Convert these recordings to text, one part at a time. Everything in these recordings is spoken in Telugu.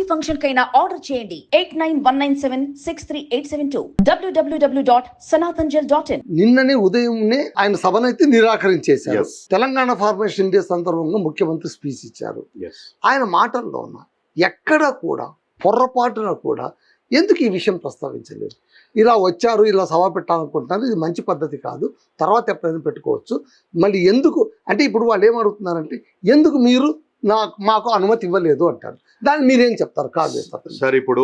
ఫంక్షన్ కైనా ఆర్డర్ చేయండి 8919763872 www.sanatanjal.in. నిన్ననే ఉదయంనే ఆయన సభనైతే నిరాకరించేశారు. తెలంగాణ ఫార్మేషన్ డే సందర్భంగా ముఖ్యమంత్రి స్పీచ్ ఇచ్చారు. ఆయన మాటల్లో ఉన్న ఎక్కడ కూడా పొర్రపాటున కూడా ఎందుకు ఈ విషయం ప్రస్తావించలేదు? ఇలా వచ్చారు, ఇలా సభ పెట్టాలనుకుంటున్నారు, ఇది మంచి పద్ధతి కాదు, తర్వాత ఎప్పుడైనా పెట్టుకోవచ్చు. మళ్ళీ ఎందుకు అంటే ఇప్పుడు వాళ్ళు ఏమడుగుతున్నారంటే ఎందుకు మీరు మాకు అనుమతి ఇవ్వలేదు అంటారు. దాన్ని మీరేం చెప్తారు? కాదు చేస్తారు సార్. ఇప్పుడు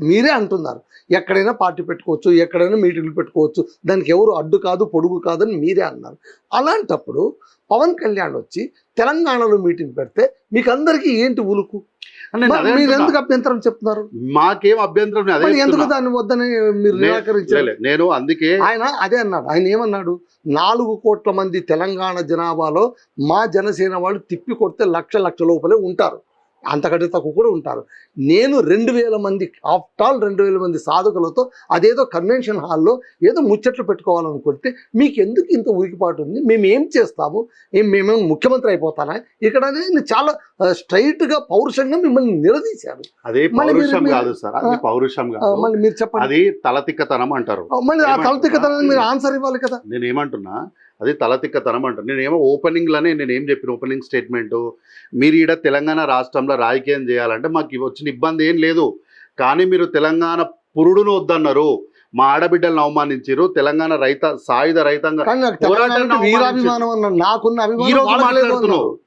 మీరే అంటున్నారు ఎక్కడైనా పార్టీ పెట్టుకోవచ్చు, ఎక్కడైనా మీటింగ్లు పెట్టుకోవచ్చు, దానికి ఎవరు అడ్డు కాదు పొడుగు కాదని మీరే అన్నారు. అలాంటప్పుడు పవన్ కళ్యాణ్ వచ్చి తెలంగాణలో మీటింగ్ పెడితే మీకు అందరికీ ఏంటి ఉలుకు? మీరు ఎందుకు అభ్యంతరం చెప్తున్నారు? మాకేం అభ్యంతరం ఎందుకు దాన్ని వద్దని మీరు నిరాకరించారు? నేను అందుకే ఆయన అదే అన్నాడు. ఆయన ఏమన్నాడు? 4 కోట్ల మంది తెలంగాణ జనాభాలో మా జనసేన వాళ్ళు తిప్పి కొడితే లక్ష లోపలే ఉంటారు, అంతకంటే తక్కువ కూడా ఉంటారు. నేను 2000 మంది, ఆఫ్టర్ ఆల్ 2000 మంది సాధకులతో అదేదో కన్వెన్షన్ హాల్లో ఏదో ముచ్చట్లు పెట్టుకోవాలనుకుంటే మీకు ఎందుకు ఇంత ఉరికిపాటు ఉంది? మేము ఏం చేస్తాము? మేమేమో ముఖ్యమంత్రి అయిపోతానా ఇక్కడ? చాలా స్ట్రైట్గా పౌరుషంగా మిమ్మల్ని నిలదీశారు. అదే పౌరుషం కాదు సార్, అది పౌరుషం కాదు. మళ్ళీ మీరు చెప్పండి. అది తలతిక్కతనం అంటారు. మళ్ళీ ఆ తలతిక్కతనాన్ని మీరు ఆన్సర్ ఇవ్వాలి కదా. నేను ఏమంటున్నా, అది తలతిక్కతనం అంటారు. నేనేమో ఓపెనింగ్లోనే నేనేం చెప్పిన ఓపెనింగ్ స్టేట్మెంటు, మీరు ఈడ తెలంగాణ రాష్ట్రంలో రాజకీయం చేయాలంటే మాకు వచ్చిన ఇబ్బంది ఏం లేదు, కానీ మీరు తెలంగాణ పురుడును వద్దన్నారు, మా ఆడబిడ్డలను అవమానించారు, తెలంగాణ సాయుధ రైతాంగ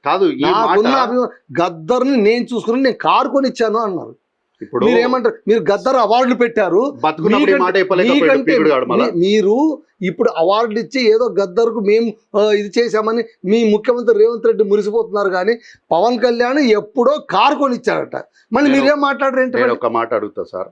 కాదు గద్దర్ని నేను చూసుకుని నేను కారు కొని ఇచ్చాను అన్నారు. ఇప్పుడు మీరేమంటారు? మీరు గద్దర్ అవార్డులు పెట్టారు, మీరు ఇప్పుడు అవార్డులు ఇచ్చి ఏదో గద్దర్కు మేము ఇది చేశామని మీ ముఖ్యమంత్రి రేవంత్ రెడ్డి మురిసిపోతున్నారు, కానీ పవన్ కళ్యాణ్ ఎప్పుడో కారు కొని ఇచ్చారట. మళ్ళీ మీరేం మాట్లాడరేంటి? నేను ఒక మాట అడుగుతా సార్.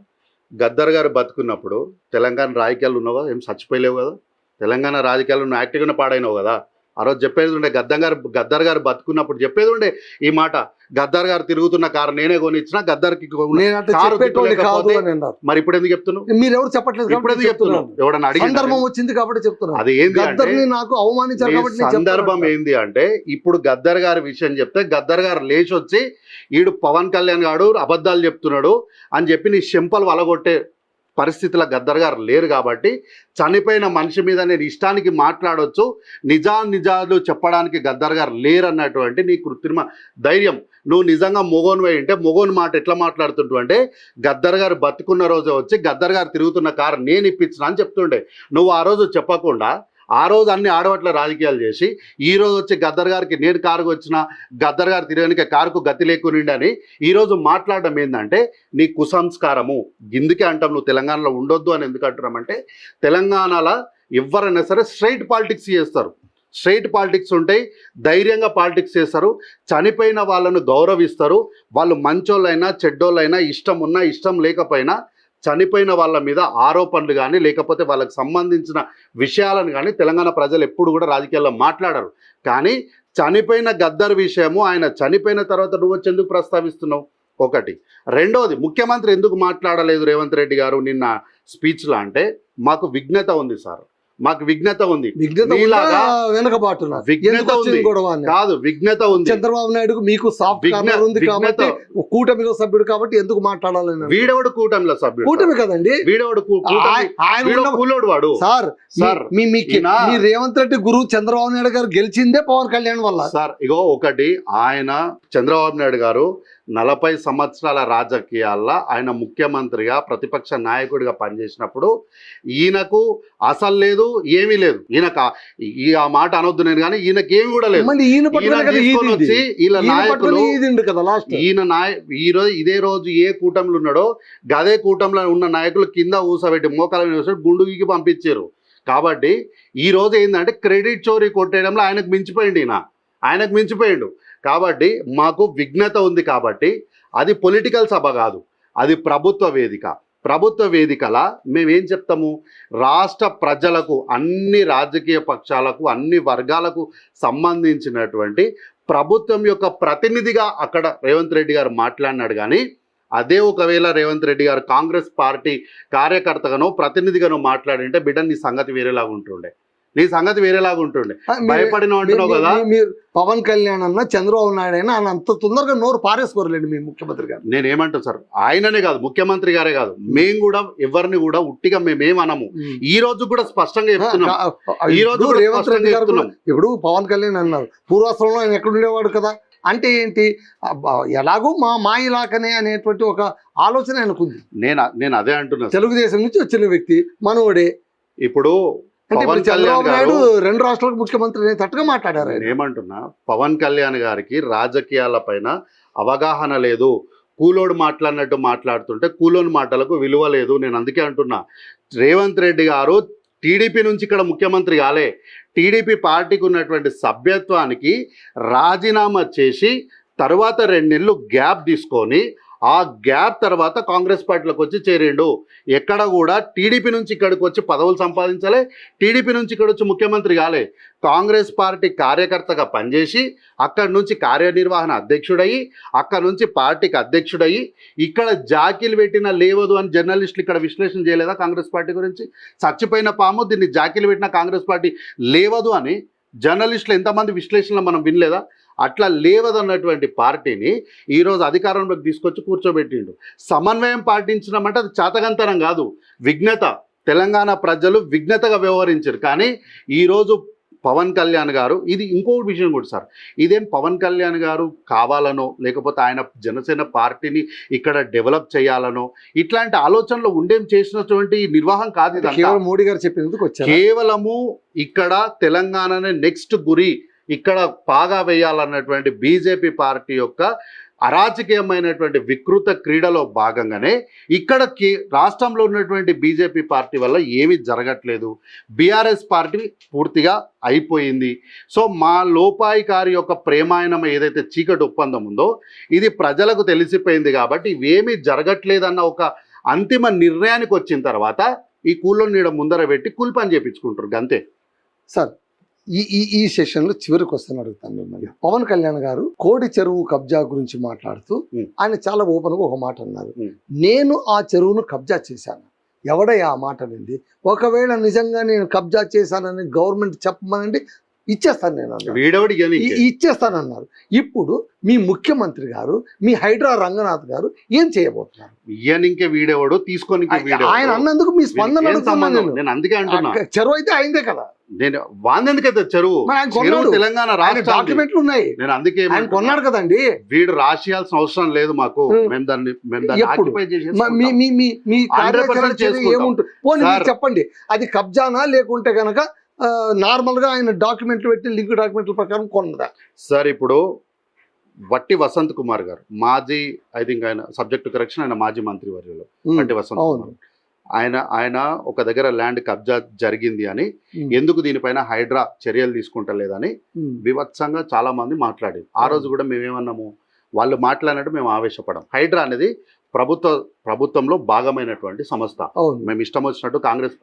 గద్దర్ గారు బతుకున్నప్పుడు తెలంగాణ రాజకీయాలు ఉన్నావు కదా, ఏం చచ్చిపోయలేవు కదా, తెలంగాణ రాజకీయాలు నువ్వు యాక్టివ్గానే పాడైనావు కదా. ఆ రోజు చెప్పేది ఉండే గద్దర్ గారు బతుకున్నప్పుడు చెప్పేది ఉండే ఈ మాట, గద్దర్ గారు తిరుగుతున్న కారు నేనే కొనిచ్చిన, గద్దర్కి మరి ఇప్పుడు ఎందుకు చెప్తున్నావు? మీరు ఎవరు చెప్పట్లేదు, ఇప్పుడు ఎందుకు చెప్తున్నావు? ఎవడన్నా అడిగి సందర్భం వచ్చింది కాబట్టి చెప్తున్నాను. అది ఏంది నాకు అవమానించారు కాబట్టి సందర్భం ఏంది అంటే, ఇప్పుడు గద్దర్ గారి విషయం చెప్తే గద్దర్ గారు లేచి వచ్చి ఈడు పవన్ కళ్యాణ్ గారు అబద్ధాలు చెప్తున్నాడు అని చెప్పి నీ చెంపలు వలగొట్టే పరిస్థితుల గద్దర్ గారు లేరు. కాబట్టి చనిపోయిన మనిషి మీద నేను ఇష్టానికి మాట్లాడవచ్చు, నిజాలు చెప్పడానికి గద్దర్ గారు లేరు అన్నటువంటి నీ కృత్రిమ ధైర్యం. నువ్వు నిజంగా మొగోను అంటే మొగోని మాట ఎట్లా మాట్లాడుతుంటూ అంటే, గద్దర్ గారు బతుకున్న రోజే వచ్చి గద్దర్ గారు తిరుగుతున్న కారు నేను ఇప్పించిన అని చెప్తుండే. నువ్వు ఆ రోజు చెప్పకుండా ఆ రోజు అన్ని ఆడవట్ల రాజకీయాలు చేసి ఈ రోజు వచ్చి గద్దర్ గారికి నేను కారుకు వచ్చిన, గద్దర్ గారు తిరగడానికి కారుకు గతి లేకుండా అని ఈరోజు మాట్లాడడం ఏంటంటే నీ కుసంస్కారము. ఇందుకే అంటాం నువ్వు తెలంగాణలో ఉండొద్దు అని ఎందుకు అంటున్నామంటే, తెలంగాణలో ఎవరైనా సరే స్ట్రైట్ పాలిటిక్స్ చేస్తారు, స్ట్రైట్ పాలిటిక్స్ ఉంటాయి, ధైర్యంగా పాలిటిక్స్ చేస్తారు, చనిపోయిన వాళ్ళను గౌరవిస్తారు. వాళ్ళు మంచోళ్ళైనా చెడ్డోళ్ళైనా, ఇష్టం ఉన్నా ఇష్టం లేకపోయినా చనిపోయిన వాళ్ళ మీద ఆరోపణలు కానీ లేకపోతే వాళ్ళకి సంబంధించిన విషయాలను కానీ తెలంగాణ ప్రజలు ఎప్పుడు కూడా రాజకీయాల్లో మాట్లాడరు. కానీ చనిపోయిన గద్దర్ విషయము, ఆయన చనిపోయిన తర్వాత నువ్వు వచ్చి ఎందుకు ప్రస్తావిస్తున్నావు? ఒకటి. రెండోది, ముఖ్యమంత్రి ఎందుకు మాట్లాడలేదు రేవంత్ రెడ్డి గారు నిన్న స్పీచ్లో అంటే, మాకు విఘ్నత ఉంది సార్, మాకు విఘ్నత ఉంది, వెనకబాటు కాదు విఘ్నత ఉంది. చంద్రబాబు నాయుడు మీకు సాఫ్ట్ కార్నర్ ఉంది కాబట్టి కూటమిలో సభ్యుడు కాబట్టి ఎందుకు మాట్లాడాలని? వీడవాడు కూటమిలో సభ్యుడు, కూటమి కదండి వీడవాడు కూలోడు వాడు. సార్ మీ రేవంత్ రెడ్డి గురువు చంద్రబాబు నాయుడు గారు గెలిచిందే పవన్ కళ్యాణ్ వల్ల సార్. ఇగో ఒకటి, ఆయన చంద్రబాబు నాయుడు గారు 40 సంవత్సరాల రాజకీయాల్లో ఆయన ముఖ్యమంత్రిగా ప్రతిపక్ష నాయకుడిగా పనిచేసినప్పుడు ఈయనకు అసలు లేదు, ఏమీ లేదు. ఈయనకు ఆ మాట అనొద్దు నేను, కానీ ఈయనకి ఏమి కూడా లేదు. ఈరోజు ఇదే రోజు ఏ కూటమిలో ఉన్నాడో గదే కూటమిలో ఉన్న నాయకులు కింద ఊసబెట్టి మోకాల మీద గుండుకి పంపించారు. కాబట్టి ఈ రోజు ఏంటంటే క్రెడిట్ చోరీ కొట్టేయడంలో ఆయనకు మించిపోయిండు. కాబట్టి మాకు విఘ్నత ఉంది. కాబట్టి అది పొలిటికల్ సభ కాదు, అది ప్రభుత్వ వేదిక. ప్రభుత్వ వేదికల మేమేం చెప్తాము, రాష్ట్ర ప్రజలకు, అన్ని రాజకీయ పక్షాలకు, అన్ని వర్గాలకు సంబంధించినటువంటి ప్రభుత్వం యొక్క ప్రతినిధిగా అక్కడ రేవంత్ రెడ్డి గారు మాట్లాడినాడు. కానీ అదే ఒకవేళ రేవంత్ రెడ్డి గారు కాంగ్రెస్ పార్టీ కార్యకర్తగానో ప్రతినిధిగానో మాట్లాడింటే బిడ్డ నీ సంగతి వేరేలాగా ఉంటుండే. నీ సంగతి వేరేలాగా ఉంటుండే. భయపడిన అంటున్నావు కదా. మీరు పవన్ కళ్యాణ్ అన్న చంద్రబాబు నాయుడు అయినా ఆయన అంత తొందరగా నోరు పారేసుకోరలేండి మీ ముఖ్యమంత్రి గారు. నేను ఏమంటాను సార్, ఆయననే కాదు ముఖ్యమంత్రి గారే కాదు, మేము కూడా ఎవరిని కూడా ఉట్టిగా మేమేమనము. ఈ రోజు కూడా స్పష్టంగా చెప్తున్నాం. ఈ రోజు కూడా రేవంత్ రెడ్డి స్పష్టంగా గారు చెప్తున్నాం. ఇప్పుడు పవన్ కళ్యాణ్ అన్నారు పూర్వాశ్రమంలో ఆయన ఎక్కడ ఉండేవాడు కదా అంటే ఏంటి, ఎలాగో మా ఇలాకనే అనేటువంటి ఒక ఆలోచన ఆయనకుంది. నేను అదే అంటున్నా. తెలుగుదేశం నుంచి వచ్చిన వ్యక్తి మనోడే. ఇప్పుడు అంటే పవన్ చంద్రబాబు కళ్యాణ్ నాయుడు గారు 2 రాష్ట్రాలకు ముఖ్యమంత్రి అనేటట్టుగా మాట్లాడారు. నేను ఏమంటున్నా, పవన్ కళ్యాణ్ గారికి రాజకీయాల పైన అవగాహన లేదు. కూలోడు మాట్లాడినట్టు మాట్లాడుతుంటే కూలోని మాటలకు విలువ లేదు. నేను అందుకే అంటున్నా, రేవంత్ రెడ్డి గారు టీడీపీ నుంచి ఇక్కడ ముఖ్యమంత్రి కాలే. టీడీపీ పార్టీకి ఉన్నటువంటి సభ్యత్వానికి రాజీనామా చేసి తర్వాత 2 నెలలు గ్యాప్ తీసుకొని ఆ గ్యాప్ తర్వాత కాంగ్రెస్ పార్టీలోకి వచ్చి చేరిండు. ఎక్కడ కూడా టీడీపీ నుంచి ఇక్కడికి వచ్చి పదవులు సంపాదించాలి, టీడీపీ నుంచి ఇక్కడ వచ్చి ముఖ్యమంత్రి కాలే. కాంగ్రెస్ పార్టీ కార్యకర్తగా పనిచేసి అక్కడి నుంచి కార్యనిర్వహణ అధ్యక్షుడయ్యి అక్కడి నుంచి పార్టీకి అధ్యక్షుడయ్యి ఇక్కడ జాకీలు పెట్టిన లేవదు అని జర్నలిస్టులు ఇక్కడ విశ్లేషణ చేయలేదా కాంగ్రెస్ పార్టీ గురించి? చచ్చిపోయిన పాము దీన్ని జాకీలు పెట్టిన కాంగ్రెస్ పార్టీ లేవదు అని జర్నలిస్టులు ఎంతమంది విశ్లేషణలు మనం వినలేదా? అట్లా లేవదన్నటువంటి పార్టీని ఈరోజు అధికారంలోకి తీసుకొచ్చి కూర్చోబెట్టిండు. సమన్వయం పాటించడం అది చాతకంతనం కాదు, విఘ్నత. తెలంగాణ ప్రజలు విఘ్నతగా వ్యవహరించారు. కానీ ఈరోజు పవన్ కళ్యాణ్ గారు, ఇది ఇంకో విషయం కూడా సార్, ఇదేం పవన్ కళ్యాణ్ గారు కావాలనో లేకపోతే ఆయన జనసేన పార్టీని ఇక్కడ డెవలప్ చేయాలనో ఇట్లాంటి ఆలోచనలు ఉండేం చేసినటువంటి నిర్వాహం కాదు. ఇది కేవలం మోడీ గారు చెప్పినందుకు వచ్చారు. కేవలము ఇక్కడ తెలంగాణనే నెక్స్ట్ గురి, ఇక్కడ పాగా వేయాలన్నటువంటి బీజేపీ పార్టీ యొక్క అరాజకీయమైనటువంటి వికృత క్రీడలో భాగంగానే ఇక్కడ రాష్ట్రంలో ఉన్నటువంటి బీజేపీ పార్టీ వల్ల ఏమీ జరగట్లేదు. బీఆర్ఎస్ పార్టీ పూర్తిగా అయిపోయింది. సో మా లోపాయికారి యొక్క ప్రేమాయణం ఏదైతే చీకటి ఒప్పందం ఉందో ఇది ప్రజలకు తెలిసిపోయింది. కాబట్టి ఇవేమీ జరగట్లేదన్న ఒక అంతిమ నిర్ణయానికి వచ్చిన తర్వాత ఈ కూల్లో నీడ ముందర పెట్టి కూల్ పని చేయించుకుంటారు అంతే. సార్ ఈ సెషన్లో చివరికి వస్తాను అడుగుతాను మిమ్మల్ని. పవన్ కళ్యాణ్ గారు కోడి చెరువు కబ్జా గురించి మాట్లాడుతూ ఆయన చాలా ఓపెన్గా ఒక మాట అన్నారు, నేను ఆ చెరువును కబ్జా చేశాను. ఎవడయ్యా ఆ మాట అనేది? ఒకవేళ నిజంగా నేను కబ్జా చేశానని గవర్నమెంట్ చెప్పమనండి, ఇచ్చేస్తాను నేను ఇచ్చేస్తానన్నారు. ఇప్పుడు మీ ముఖ్యమంత్రి గారు, మీ హైడ్రా రంగనాథ్ గారు ఏం చేయబోతున్నారు? ఇయ్యనికే వీడేవాడు తీసుకొని ఆయన అన్నందుకు మీ స్పందన నేను అందుకే అంటున్నా, చెరువు అయితే అయిందే కదా. నేను వాందెందుకైతే చెరువు తెలంగాణ రాష్ట్ర డాక్యుమెంట్లు ఉన్నాయి. నేను అందుకే ఆయన కొన్నాడు కదండి. వీడు రాసియాల్సిన అవసరం లేదు మాకు. మేము దాన్ని చెప్పండి, అది కబ్జానా లేకుంటే గనక నార్మల్ గా ఆయన డాక్యుమెంట్లు పెట్టి లింక్ డాక్యుమెంట్ల ప్రకారం కొన్నదా? సార్ ఇప్పుడు వట్టి వసంత్ కుమార్ గారు మాజీ, ఐ థింక్ ఆయన సబ్జెక్ట్ కరెక్షన్, ఆయన మాజీ మంత్రి వర్యులు వట్టి వసంత్ కుమార్, ఆయన ఒక దగ్గర ల్యాండ్ కబ్జా జరిగింది అని, ఎందుకు దీనిపైన హైడ్రా చర్యలు తీసుకుంటలేదని వివత్సంగా చాలా మంది మాట్లాడారు. ఆ రోజు కూడా మేమేమన్నాము, వాళ్ళు మాట్లాడినట్టు మేము ఆవేశపడం. హైడ్రా అనేది ప్రభుత్వంలో భాగమైనటువంటి సంస్థ. మేము ఇష్టం వచ్చినట్టు కాంగ్రెస్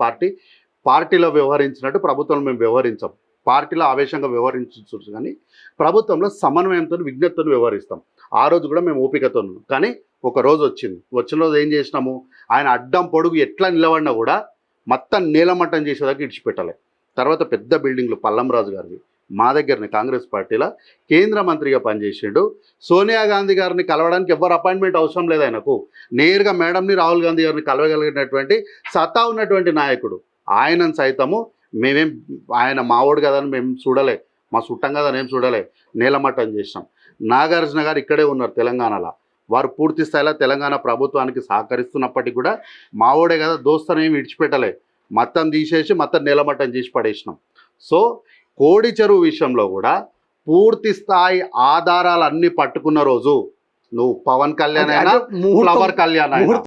పార్టీలో వ్యవహరించినట్టు ప్రభుత్వంలో మేము వ్యవహరించాం. పార్టీలో ఆవేశంగా వ్యవహరించవచ్చు కానీ ప్రభుత్వంలో సమన్వయంతో విజ్ఞతతో వ్యవహరిస్తాం. ఆ రోజు కూడా మేము ఓపికతో ఉన్నాం. కానీ ఒక రోజు వచ్చిన రోజు ఏం చేసినాము, ఆయన అడ్డం పొడుగు ఎట్లా నిలబడినా కూడా మొత్తం నీలమట్టం చేసేదాకా ఇడిచిపెట్టాలి. తర్వాత పెద్ద బిల్డింగ్లు పల్లంరాజు గారివి మా దగ్గరనే కాంగ్రెస్ పార్టీలో కేంద్ర మంత్రిగా పనిచేసిండు. సోనియా గాంధీ గారిని కలవడానికి ఎవరు అపాయింట్మెంట్ అవసరం లేదు ఆయనకు. నేరుగా మేడంని, రాహుల్ గాంధీ గారిని కలవగలిగినటువంటి సత్తా ఉన్నటువంటి నాయకుడు. ఆయనను సైతము మేమేం ఆయన మావోడు కదా అని మేము చూడలే, మా చుట్టం కదా అని ఏం చూడలే, నీలమట్టం చేసినాం. నాగార్జున గారు ఇక్కడే ఉన్నారు తెలంగాణలో. వారు పూర్తి స్థాయిలో తెలంగాణ ప్రభుత్వానికి సహకరిస్తున్నప్పటికీ కూడా మావోడే కదా దోస్తను ఏమి విడిచిపెట్టలే, మొత్తం తీసేసి మొత్తం నీలమట్టం చేసి పడేసినాం. సో కోడి చెరువు విషయంలో కూడా పూర్తి స్థాయి ఆధారాలన్నీ పట్టుకున్న రోజు నువ్వు పవన్ కళ్యాణ్ అయినా, ఫ్లవర్ కళ్యాణ్ అయినా